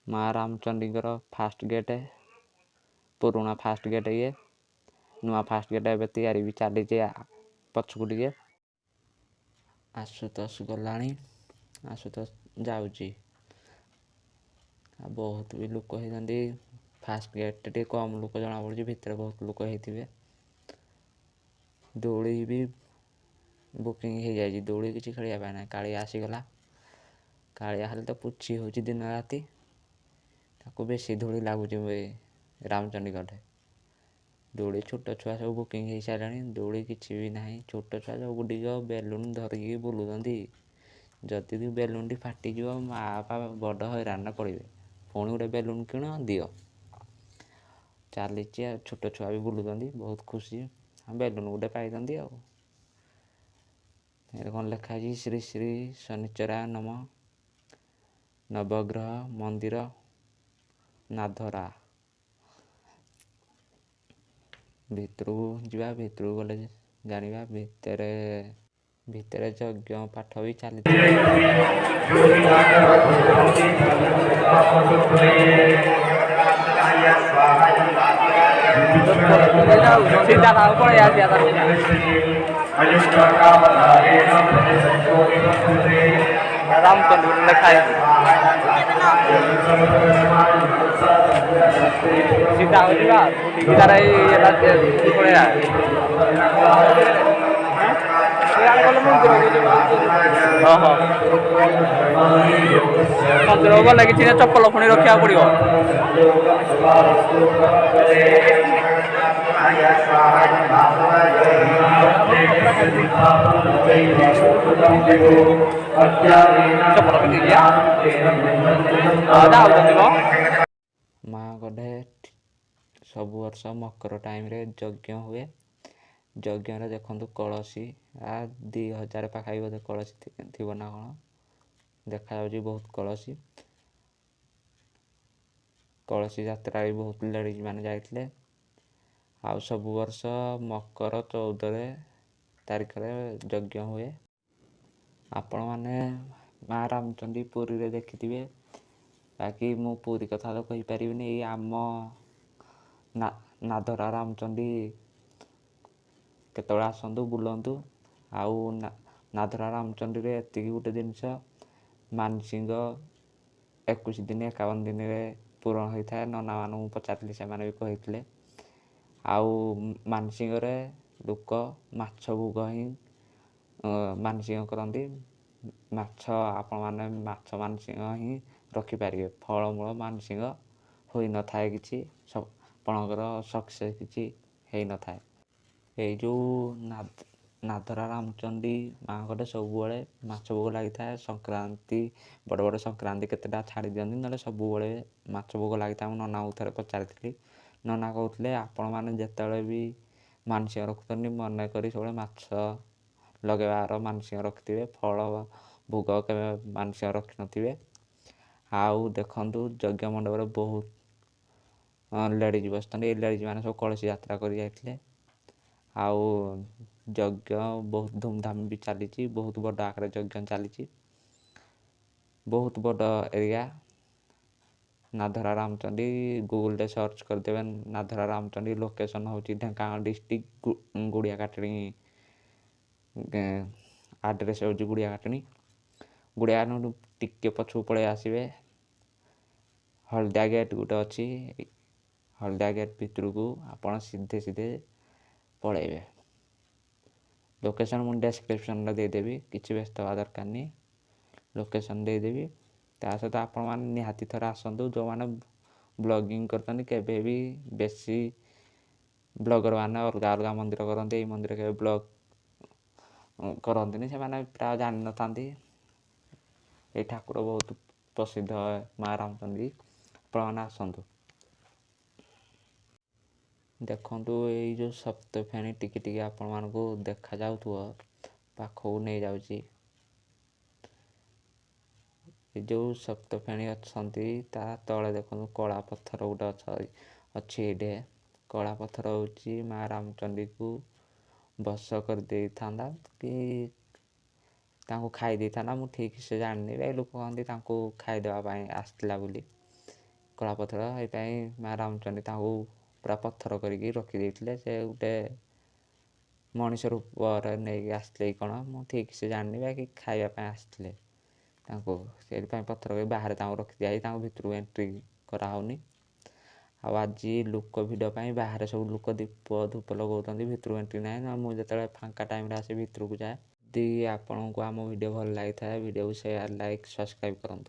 माँ Ramchandi fast gate पुराणा fast gate ये नुआ फास्ट गेट एवं तैयारी भी चली पछकू टे आशुतोष गला आशुतोष जाऊँगी बहुत भी लोक होती फास्ट गेट टे कम लोक जना पड़ी भितर बहुत लोक होते दौड़ी भी बुकिंग हो जाए दौड़ी किसी खेलिया ना कालिया आसीगला कालिया खाली तो पुची हो दिन राति बेसी धूली लगुच रामचंडी गढ़े दौड़ी छोट छुआ सब बुकिंग हो सारे दौड़ी किसी भी ना छोट छुआ सब गुड़िक बेलून धरिकी बुलूँ जदि बेलून टी फाटिज माँ बापा बड़ हैरान पड़े पुणी गोटे बेलून किण दियो चली छोट छुआ भी बुलूँ बहुत खुशी बेलून गोटे पाई कौन लिखाई श्री श्री शनिचरा नम नवग्रह मंदिर नाधरा भितर जा भितर गले जाना भितर यज्ञ पाठ भी चली रामचंद्र लिखा सीधा हो मंदिर गले कि चप्पल पुणी रखा पड़ो माँ गढ़े सब वर्ष मकर टाइम रे यज्ञ हुए यज्ञ देखु कलसी 2000 पाखाई बोधे कलसी थी ना कौन देखा बहुत कलसी कलसी यात्रा भी बहुत लेडीज मैंने जाते आउ सब वर्ष मकर 14 तारिख यज्ञ हुए आपण मैंने माँ रामचंडी पुरी रे देखिथिबे बाकी मु पुरी कथा तो कही परिबिनी ये आम नाधरा रामचंडी केतବେଳେ आसतु बुलतु आउ नाधरा रामचंडी रे एति गोटे जिनस मानसिंह 21 दिन 51 दिन पूरण होता है नना मान पचारि से भी कहते आउ मानसिंह लोक माछ भोग ही मानसिंह करती माछ आपण मैंने माछ मानसिंह ही रखिपारे फलमूल मानसिंह हो न था कि आपणकर सक्सेस किसी हो न था ये जो नाधरा रामचंडी माँ गटे सब माछ भोग लगी था संक्रांति बड़ बड़ संक्रांति केतेटा छाड़ी दिखती ना सब माछ भोग लगी था नना को थे पचारि नना कहते आपण मैंने जिते भी मानसिंह रखुनी मनक सब माछ लगेबार मानसिंह रखिथे फल भोग के मानसिंह रखि नथिबे आउ देखु यज्ञ मंडप बहुत लेडीज बसते लेडीज मैंने सब कलसी यात्रा कर जाते आउ यज्ञ बहुत धूमधाम भी चली बहुत बड़ आकार यज्ञ चली बहुत बड़ एरिया नाधरा रामचंडी गूगल रे सर्च करदेवे नाधरा रामचंडी लोकेशन हूँ ढेंकानाल डिस्ट्रिक्ट गुड़ियाकाटणी आड्रेस हूँ गुड़ियाकाटणी गुड़िया टिके पछू पड़े आसवे हल्दिया गेट गोटे अच्छी हल्दिया गेट भितर को आप सीधे सीधे पलैबे लोकेशन मुझे डिस्क्रिप्शन देदेवी किसी व्यस्त हवा दरकार नहीं लोकेशन देदेवी ता सहित आपण मैंने निहाती थर आसतु जो मैंने ब्लॉगिंग करते केवे भी बेसी ब्लॉगर मैंने अलग अलग मंदिर करते ये मंदिर के ब्लॉग करते से प्राय जानी न था ये ठाकुर बहुत प्रसिद्ध माँ रामचंडी आपने आसतु देखु ये जो सप्तफेणी टिकी टिकी आपण मानक देखा जाऊ पाखक नहीं जाऊँगी जो सप्तफेणी अच्छा तले देखो कला पत्थर गोटे अच्छी ये कला पत्थर हूँ माँ रामचंडी को बस कर दे था कि खाई दे था मुझे ठीक से जानी लोक कहते खाईदेवाई आसला बोली କଳା ପଥର, ସେଇପାଇଁ ମା ରାମଚଣ୍ଡୀ ତାଙ୍କୁ ପୁରା ପଥର କରିକି ରଖିଦେଇଥିଲେ। ସେ ଗୋଟେ ମଣିଷ ରୂପରେ ନେଇକି ଆସିଥିଲେ କି କ'ଣ ମୁଁ ଠିକ୍ ସେ ଜାଣିନି, ବାକି ଖାଇବା ପାଇଁ ଆସିଥିଲେ ତାଙ୍କୁ, ସେଇଥିପାଇଁ ପଥର କରି ବାହାରେ ତାଙ୍କୁ ରଖିଦିଆହେଇ ତାଙ୍କୁ ଭିତରକୁ ଏଣ୍ଟ୍ରି କରାହେଉନି। ଆଉ ଆଜି ଲୋକ ଭିଡ଼ ପାଇଁ ବାହାରେ ସବୁ ଲୋକ ଦୀପ ଧୂପ ଲଗାଉଛନ୍ତି, ଭିତରକୁ ଏଣ୍ଟ୍ରି ନାହିଁ। ନା ମୁଁ ଯେତେବେଳେ ଫାଙ୍କା ଟାଇମ୍ରେ ଆସେ ଭିତରକୁ ଯାଏ। ଯଦି ଆପଣଙ୍କୁ ଆମ ଭିଡ଼ିଓ ଭଲ ଲାଗିଥାଏ, ଭିଡ଼ିଓକୁ ସେୟାର, ଲାଇକ୍, ସବସ୍କ୍ରାଇବ୍ କରନ୍ତୁ।